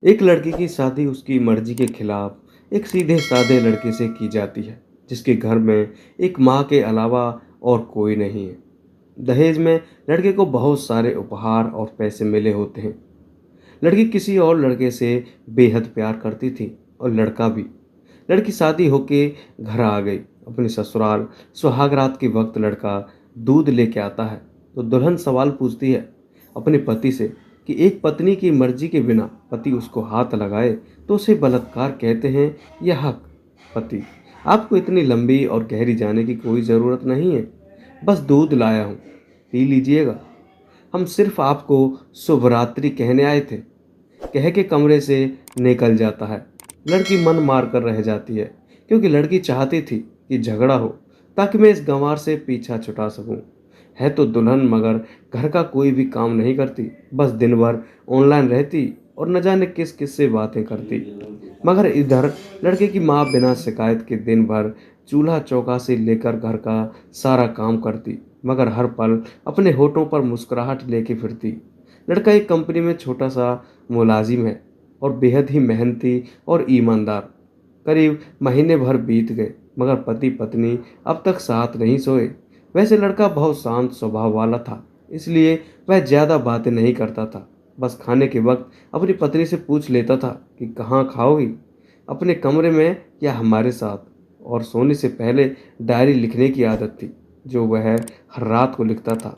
एक लड़की की शादी उसकी मर्जी के खिलाफ एक सीधे साधे लड़के से की जाती है, जिसके घर में एक माँ के अलावा और कोई नहीं है। दहेज में लड़के को बहुत सारे उपहार और पैसे मिले होते हैं। लड़की किसी और लड़के से बेहद प्यार करती थी और लड़का भी। लड़की शादी होके घर आ गई अपने ससुराल। सुहागरात के वक्त लड़का दूध लेके आता है तो दुल्हन सवाल पूछती है अपने पति से कि एक पत्नी की मर्जी के बिना पति उसको हाथ लगाए तो उसे बलात्कार कहते हैं या हक। पति: आपको इतनी लंबी और गहरी जाने की कोई ज़रूरत नहीं है, बस दूध लाया हूँ, पी लीजिएगा। हम सिर्फ आपको शुभ रात्रि कहने आए थे, कह के कमरे से निकल जाता है। लड़की मन मार कर रह जाती है, क्योंकि लड़की चाहती थी कि झगड़ा हो ताकि मैं इस गंवार से पीछा छुटा सकूं। है तो दुल्हन, मगर घर का कोई भी काम नहीं करती, बस दिन भर ऑनलाइन रहती और न जाने किस किस से बातें करती। मगर इधर लड़के की माँ बिना शिकायत के दिन भर चूल्हा चौका से लेकर घर का सारा काम करती, मगर हर पल अपने होठों पर मुस्कुराहट लेके फिरती। लड़का एक कंपनी में छोटा सा मुलाजिम है और बेहद ही मेहनती और ईमानदार। करीब महीने भर बीत गए, मगर पति पत्नी अब तक साथ नहीं सोए। वैसे लड़का बहुत शांत स्वभाव वाला था, इसलिए वह ज़्यादा बातें नहीं करता था। बस खाने के वक्त अपनी पत्नी से पूछ लेता था कि कहाँ खाओगी, अपने कमरे में या हमारे साथ। और सोने से पहले डायरी लिखने की आदत थी, जो वह हर रात को लिखता था।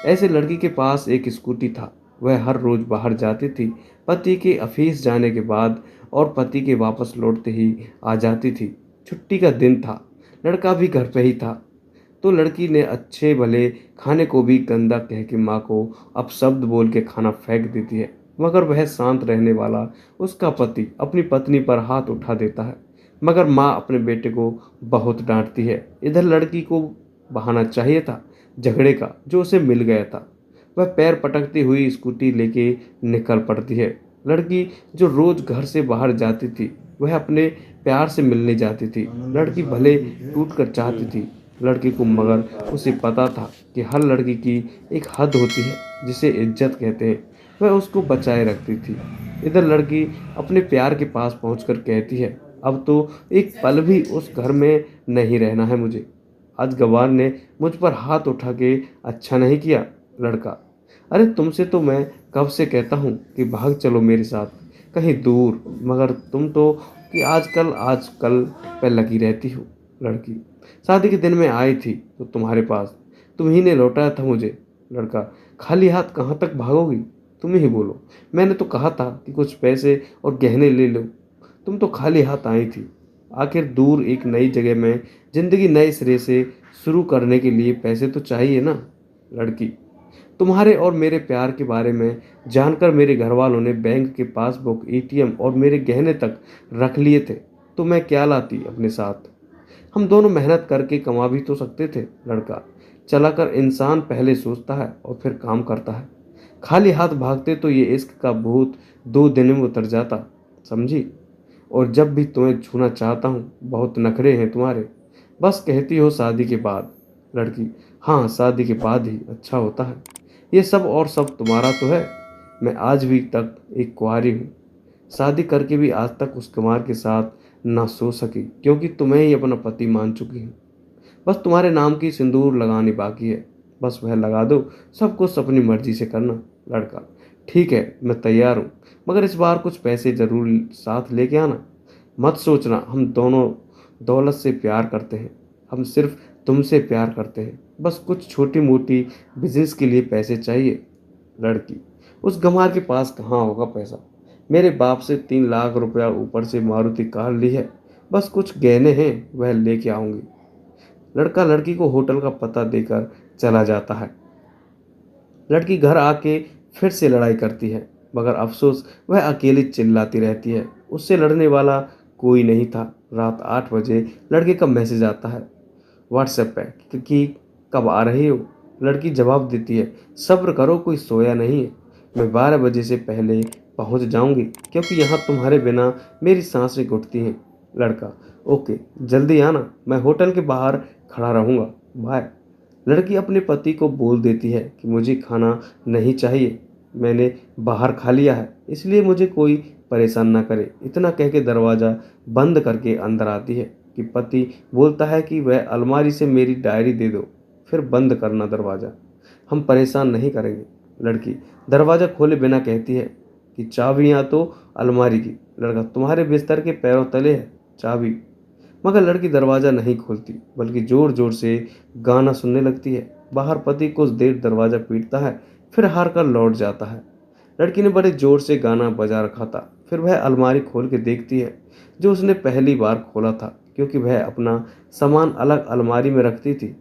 ऐसे लड़की के पास एक स्कूटी था। वह हर रोज बाहर जाती थी, पति के ऑफिस जाने के बाद और पति के वापस लौटते ही आ जाती थी। छुट्टी का दिन था, लड़का भी घर पे ही था, तो लड़की ने अच्छे भले खाने को भी गंदा कह के माँ को अपशब्द बोल के खाना फेंक देती है। मगर वह शांत रहने वाला उसका पति अपनी पत्नी पर हाथ उठा देता है, मगर माँ अपने बेटे को बहुत डांटती है। इधर लड़की को बहाना चाहिए था झगड़े का, जो उसे मिल गया था। वह पैर पटकती हुई स्कूटी लेके निकल पड़ती है। लड़की जो रोज घर से बाहर जाती थी, वह अपने प्यार से मिलने जाती थी। लड़की भले टूट कर चाहती थी लड़की को, मगर उसे पता था कि हर लड़की की एक हद होती है जिसे इज्जत कहते हैं। वह उसको बचाए रखती थी। इधर लड़की अपने प्यार के पास पहुंचकर कहती है, अब तो एक पल भी उस घर में नहीं रहना है मुझे। आज गवार ने मुझ पर हाथ उठा के अच्छा नहीं किया। लड़का: अरे तुमसे तो मैं कब से कहता हूँ कि भाग चलो मेरे साथ कहीं दूर, मगर तुम तो कि आजकल पे लगी रहती हो। लड़की: शादी के दिन में आई थी तो तुम्हारे पास, तुम ही ने लौटाया था मुझे। लड़का: खाली हाथ कहाँ तक भागोगी, तुम ही बोलो। मैंने तो कहा था कि कुछ पैसे और गहने ले लो, तुम तो खाली हाथ आई थी। आखिर दूर एक नई जगह में जिंदगी नए सिरे से शुरू करने के लिए पैसे तो चाहिए ना। लड़की: तुम्हारे और मेरे प्यार के बारे में जानकर मेरे घर वालों ने बैंक के पासबुक, एटीएम और मेरे गहने तक रख लिए थे, तो मैं क्या लाती अपने साथ। हम दोनों मेहनत करके कमा भी तो सकते थे। लड़का: चलाकर इंसान पहले सोचता है और फिर काम करता है। खाली हाथ भागते तो ये इश्क का भूत 2 दिन में उतर जाता, समझी। और जब भी तुम्हें छूना चाहता हूँ, बहुत नखरे हैं तुम्हारे, बस कहती हो शादी के बाद। लड़की: हाँ, शादी के बाद ही अच्छा होता है। ये सब और सब तुम्हारा तो है। मैं आज भी तक एक कुंवारी हूँ, शादी करके भी आज तक उस कुमार के साथ ना सो सकी, क्योंकि तुम्हें ही अपना पति मान चुकी हूँ। बस तुम्हारे नाम की सिंदूर लगानी बाकी है, बस वह लगा दो, सब कुछ अपनी मर्जी से करना। लड़का: ठीक है, मैं तैयार हूँ, मगर इस बार कुछ पैसे जरूर साथ लेके आना। मत सोचना हम दोनों दौलत से प्यार करते हैं, हम सिर्फ तुमसे प्यार करते हैं। बस कुछ छोटी मोटी बिजनेस के लिए पैसे चाहिए। लड़की: उस गंवार के पास कहाँ होगा पैसा, मेरे बाप से 3 लाख रुपया, ऊपर से मारुति कार ली है, बस कुछ गहने हैं वह लेके आऊंगी। लड़का लड़की को होटल का पता देकर चला जाता है। लड़की घर आके फिर से लड़ाई करती है, मगर अफसोस वह अकेली चिल्लाती रहती है। उससे लड़ने वाला कोई नहीं था। रात 8 बजे लड़के का मैसेज आता है व्हाट्सएप पे कि कब आ रही हो। लड़की जवाब देती है, सब्र करो, कोई सोया नहीं है, मैं 12 बजे से पहले पहुंच जाऊंगी, क्योंकि यहाँ तुम्हारे बिना मेरी सांसें घुटती हैं। लड़का: ओके, जल्दी आना, मैं होटल के बाहर खड़ा रहूंगा, बाय। लड़की अपने पति को बोल देती है कि मुझे खाना नहीं चाहिए, मैंने बाहर खा लिया है, इसलिए मुझे कोई परेशान ना करे। इतना कह के दरवाज़ा बंद करके अंदर आती है कि पति बोलता है कि वह अलमारी से मेरी डायरी दे दो, फिर बंद करना दरवाज़ा, हम परेशान नहीं करेंगे। लड़की दरवाज़ा खोले बिना कहती है कि चाबियाँ तो अलमारी की। लड़का तुम्हारे बिस्तर के पैरों तले है चाबी। मगर लड़की दरवाज़ा नहीं खोलती बल्कि ज़ोर ज़ोर से गाना सुनने लगती है। बाहर पति कुछ देर दरवाज़ा पीटता है, फिर हार कर लौट जाता है। लड़की ने बड़े ज़ोर से गाना बजा रखा था। फिर वह अलमारी खोल के देखती है जो उसने पहली बार खोला था, क्योंकि वह अपना सामान अलग अलमारी में रखती थी।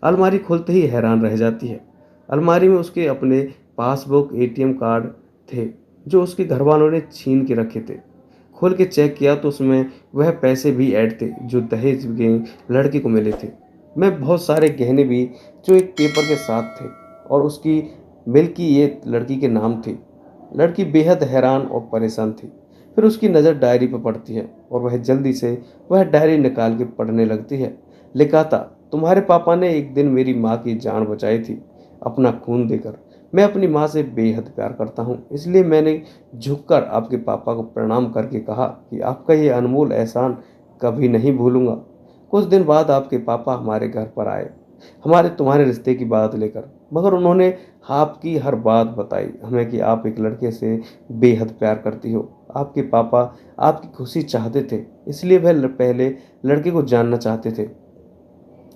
अलमारी खोलते ही हैरान रह जाती है। अलमारी में उसके अपने पासबुक, एटीएम कार्ड थे जो उसके घरवालों ने छीन के रखे थे। खोल के चेक किया तो उसमें वह पैसे भी ऐड थे जो दहेज के लड़के को मिले थे। मैं बहुत सारे गहने भी जो एक पेपर के साथ थे, और उसकी मिल्की ये लड़की के नाम थी। लड़की बेहद हैरान और परेशान थी। फिर उसकी नज़र डायरी पर पड़ती है और वह जल्दी से वह डायरी निकाल के पढ़ने लगती है। लिखा था, तुम्हारे पापा ने एक दिन मेरी माँ की जान बचाई थी अपना खून देकर। मैं अपनी माँ से बेहद प्यार करता हूँ, इसलिए मैंने झुककर आपके पापा को प्रणाम करके कहा कि आपका ये अनमोल एहसान कभी नहीं भूलूंगा। कुछ दिन बाद आपके पापा हमारे घर पर आए, हमारे तुम्हारे रिश्ते की बात लेकर। मगर उन्होंने आपकी हर बात बताई हमें कि आप एक लड़के से बेहद प्यार करती हो। आपके पापा आपकी खुशी चाहते थे, इसलिए वह पहले लड़के को जानना चाहते थे।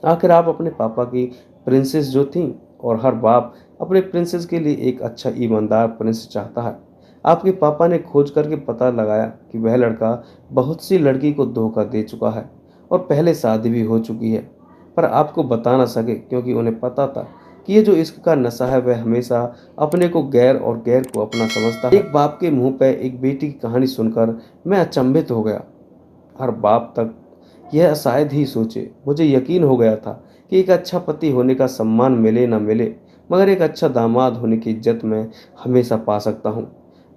आखिर आप अपने पापा की प्रिंसेस जो थी, और हर बाप अपने प्रिंसेस के लिए एक अच्छा ईमानदार प्रिंस चाहता है। आपके पापा ने खोज करके पता लगाया कि वह लड़का बहुत सी लड़की को धोखा दे चुका है और पहले शादी भी हो चुकी है, पर आपको बता ना सके क्योंकि उन्हें पता था कि ये जो इश्क का नशा है वह हमेशा अपने को गैर और गैर को अपना समझता है। एक बाप के मुंह पर एक बेटी की कहानी सुनकर मैं अचंभित हो गया। हर बाप तक यह शायद ही सोचे। मुझे यकीन हो गया था कि एक अच्छा पति होने का सम्मान मिले न मिले, मगर एक अच्छा दामाद होने की इज्जत मैं हमेशा पा सकता हूँ।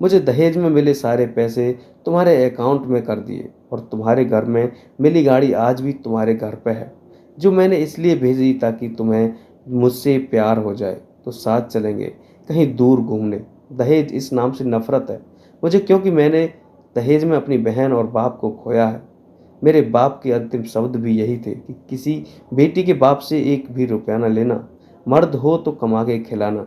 मुझे दहेज में मिले सारे पैसे तुम्हारे अकाउंट में कर दिए, और तुम्हारे घर में मिली गाड़ी आज भी तुम्हारे घर पे है, जो मैंने इसलिए भेजी ताकि तुम्हें मुझसे प्यार हो जाए तो साथ चलेंगे कहीं दूर घूमने। दहेज इस नाम से नफरत है मुझे, क्योंकि मैंने दहेज में अपनी बहन और बाप को खोया है। मेरे बाप के अंतिम शब्द भी यही थे कि किसी बेटी के बाप से एक भी रुपया न लेना, मर्द हो तो कमा के खिलाना,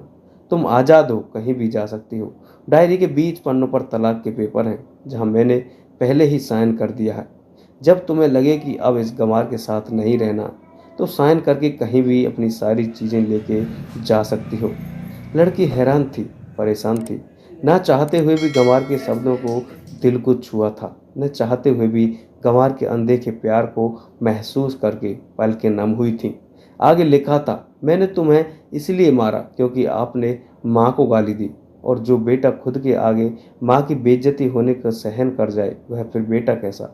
तुम आज़ाद हो, कहीं भी जा सकती हो। डायरी के बीच पन्नों पर तलाक के पेपर हैं जहां मैंने पहले ही साइन कर दिया है। जब तुम्हें लगे कि अब इस गंवार के साथ नहीं रहना, तो साइन करके कहीं भी अपनी सारी चीज़ें लेके जा सकती हो। लड़की हैरान थी, परेशान थी। ना चाहते हुए भी गंवार के शब्दों को दिल को छुआ था, न चाहते हुए भी गंवार के अनदेखे प्यार को महसूस करके पलकें नम हुई थीं। आगे लिखा था, मैंने तुम्हें इसलिए मारा क्योंकि आपने माँ को गाली दी, और जो बेटा खुद के आगे माँ की बेइज्जती होने का सहन कर जाए वह फिर बेटा कैसा।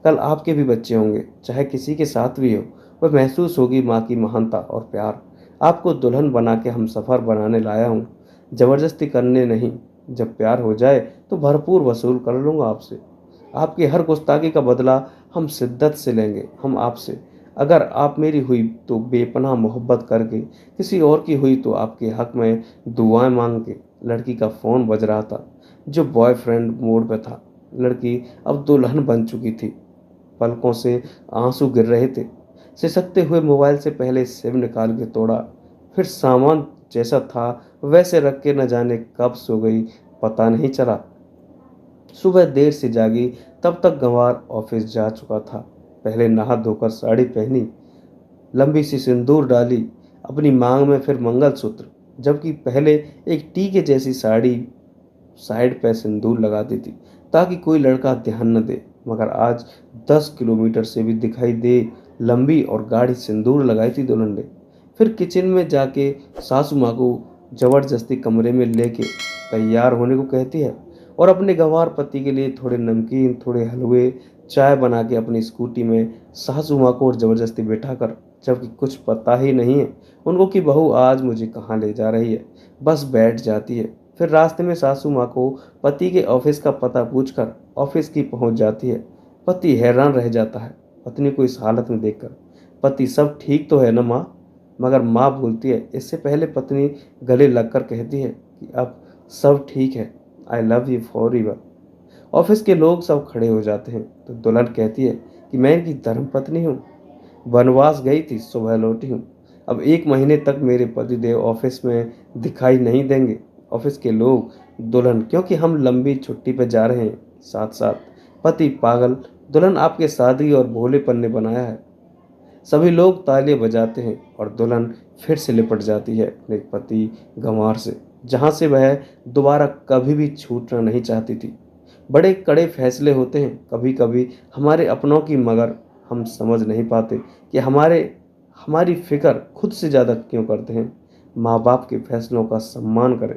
कल आपके भी बच्चे होंगे, चाहे किसी के साथ भी हो, वह महसूस होगी माँ की महानता और प्यार। आपको दुल्हन बना के हम सफ़र बनाने लाया हूँ, ज़बरदस्ती करने नहीं। जब प्यार हो जाए तो भरपूर वसूल कर लूँगा आपसे। आपकी हर गुस्ताखी का बदला हम शिद्दत से लेंगे। हम आपसे, अगर आप मेरी हुई तो बेपनाह मोहब्बत करके, किसी और की हुई तो आपके हक में दुआएं मांग के। लड़की का फ़ोन बज रहा था जो बॉयफ्रेंड मोड पे था। लड़की अब दुल्हन बन चुकी थी। पलकों से आंसू गिर रहे थे। सिसकते हुए मोबाइल से पहले सिम निकाल के तोड़ा, फिर सामान जैसा था वैसे रख के न जाने कब सो गई, पता नहीं चला। सुबह देर से जागी तब तक गंवार ऑफिस जा चुका था। पहले नहा धोकर साड़ी पहनी, लंबी सी सिंदूर डाली अपनी मांग में, फिर मंगलसूत्र, जबकि पहले एक टीके जैसी साड़ी साइड पे सिंदूर लगा देती ताकि कोई लड़का ध्यान न दे। मगर आज 10 किलोमीटर से भी दिखाई दे लंबी और गाढ़ी सिंदूर लगाई थी दुल्हन ने। फिर किचन में जाके सासू माँ को जबरदस्ती कमरे में लेके तैयार होने को कहती है, और अपने गंवार पति के लिए थोड़े नमकीन, थोड़े हलवे, चाय बना के अपनी स्कूटी में सासू माँ को और जबरदस्ती बैठाकर, जबकि कुछ पता ही नहीं है उनको कि बहू आज मुझे कहाँ ले जा रही है, बस बैठ जाती है। फिर रास्ते में सासू माँ को पति के ऑफिस का पता पूछकर ऑफिस की पहुंच जाती है। पति हैरान रह जाता है पत्नी को इस हालत में देखकर। पति, सब ठीक तो है ना माँ? मगर माँ बोलती है। इससे पहले पत्नी गले लगकर कहती है कि अब सब ठीक है, I love you for ever. Office के लोग सब खड़े हो जाते हैं तो दुल्हन कहती है कि मैं इनकी धर्मपत्नी हूँ, वनवास गई थी, सुबह लौटी हूँ। अब 1 महीने तक मेरे पतिदेव ऑफिस में दिखाई नहीं देंगे। ऑफिस के लोग, दुल्हन, क्योंकि हम लंबी छुट्टी पर जा रहे हैं। साथ साथ पति, पागल, दुल्हन आपके शादी और भोलेपन ने बनाया है। सभी लोग तालियां बजाते हैं और दुल्हन फिर से लिपट जाती है अपने पति गंवार से, जहां से वह दोबारा कभी भी छूटना नहीं चाहती थी। बड़े कड़े फैसले होते हैं कभी कभी हमारे अपनों की, मगर हम समझ नहीं पाते कि हमारी फिक्र खुद से ज़्यादा क्यों करते हैं। माँ बाप के फैसलों का सम्मान करें,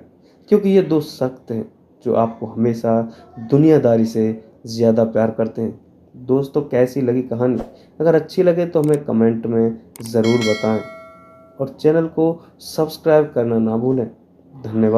क्योंकि ये दो सख्त हैं जो आपको हमेशा दुनियादारी से ज़्यादा प्यार करते हैं। दोस्तों, कैसी लगी कहानी? अगर अच्छी लगे तो हमें कमेंट में ज़रूर बताएं और चैनल को सब्सक्राइब करना ना भूलें। धन्यवाद।